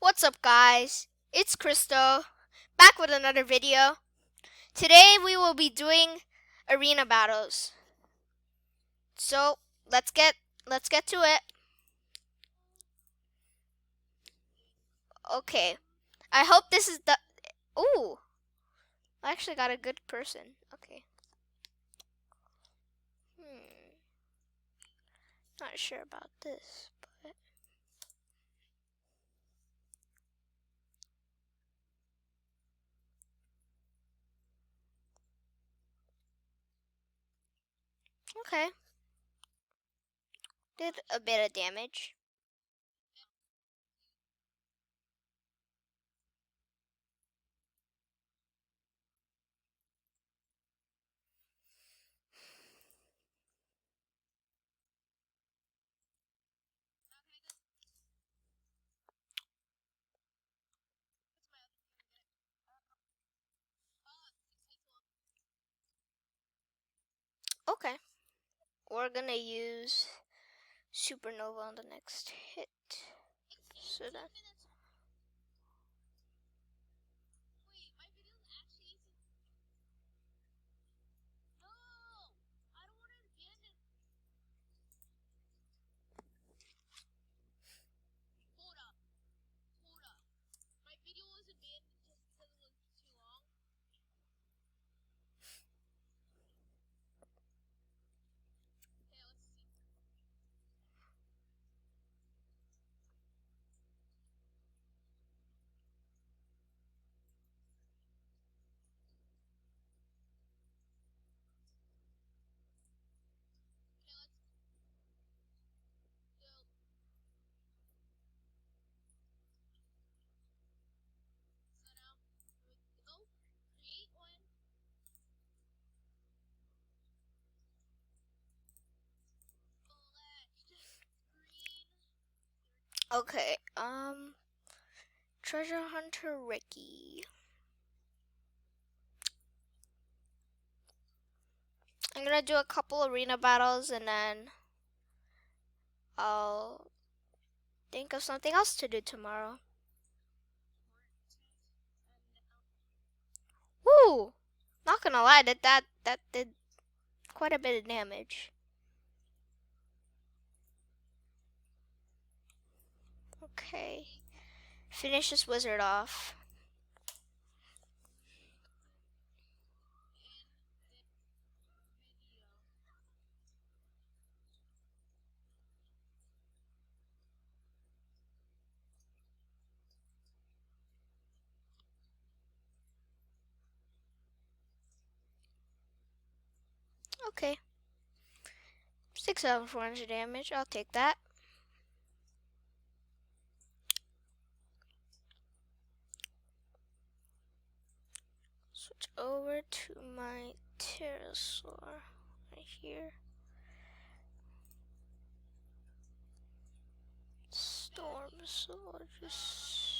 What's up, guys? It's Cristo, back with another video. Today we will be doing arena battles. So let's get to it. Okay. I hope this is the. Ooh, I actually got a good person. Okay. Not sure about this, but okay. Did a bit of damage. Okay. We're gonna use Supernova on the next hit. So that. Okay. Treasure Hunter Ricky. I'm gonna do a couple arena battles and then I'll think of something else to do tomorrow. Woo! Not gonna lie, that did quite a bit of damage. Okay. Finish this wizard off. Okay. 6,400 damage. I'll take that. Switch over to my pterosaur right here. Storm soldiers.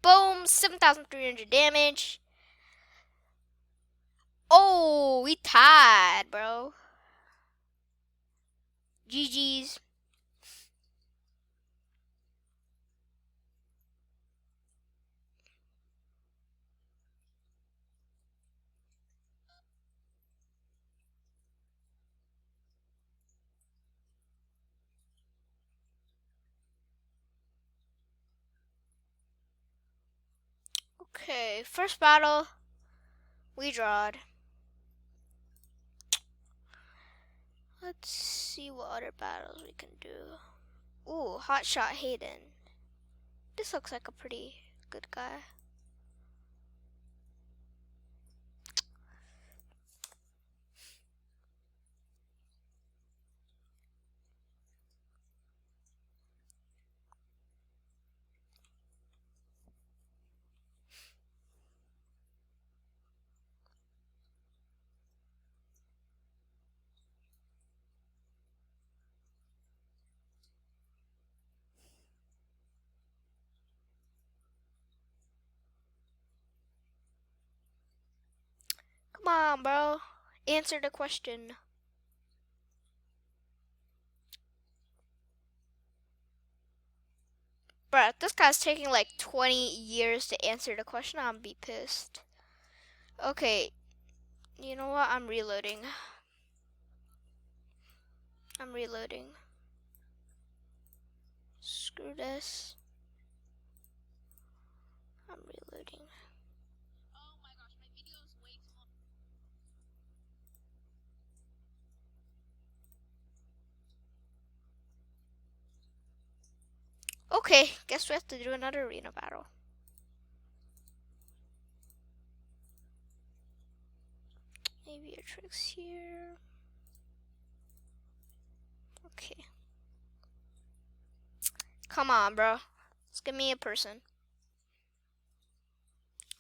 Boom! 7,300 damage. Oh, we tied, bro. GG's. Okay, first battle, we drawed. Let's see what other battles we can do. Ooh, Hotshot Hayden. This looks like a pretty good guy. Come on, bro. Answer the question. Bruh, this guy's taking like 20 years to answer the question. I'm gonna be pissed. Okay, you know what? I'm reloading. Screw this. I'm reloading. Okay, guess we have to do another arena battle. Maybe a trick's here. Okay. Come on, bro. Let's give me a person.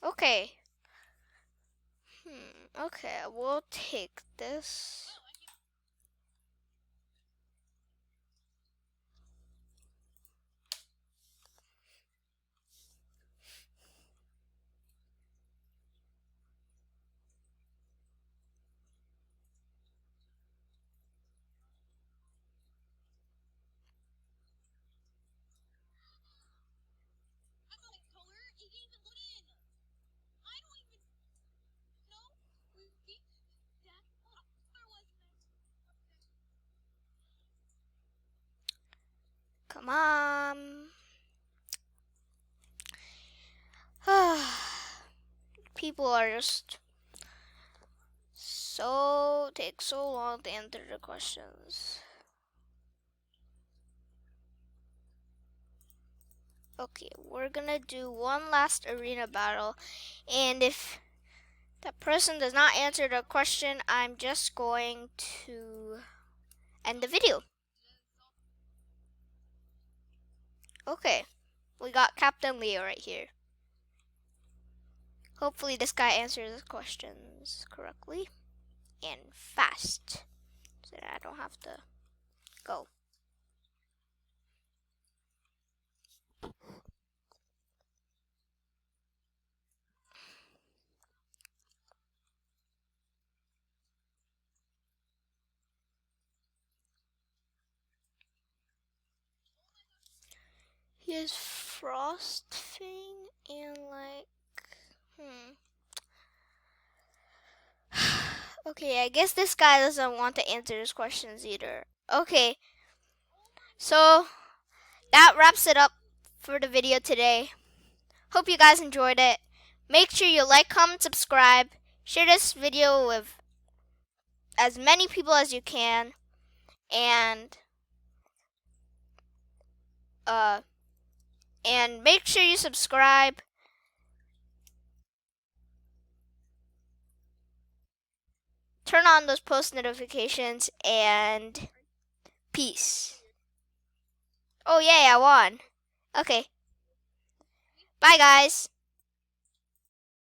Okay. Okay, we'll take this. Come on. People are just take so long to answer the questions. Okay, we're gonna do one last arena battle, and if that person does not answer the question, I'm just going to end the video. Okay, we got Captain Leo right here. Hopefully this guy answers the questions correctly and fast, so that I don't have to go. He has Frost Fang and like, Okay, I guess this guy doesn't want to answer his questions either. Okay, so that wraps it up for the video today. Hope you guys enjoyed it. Make sure you like, comment, subscribe, share this video with as many people as you can, and make sure you subscribe. Turn on those post notifications, and peace. Oh yay, I won. Okay. Bye guys.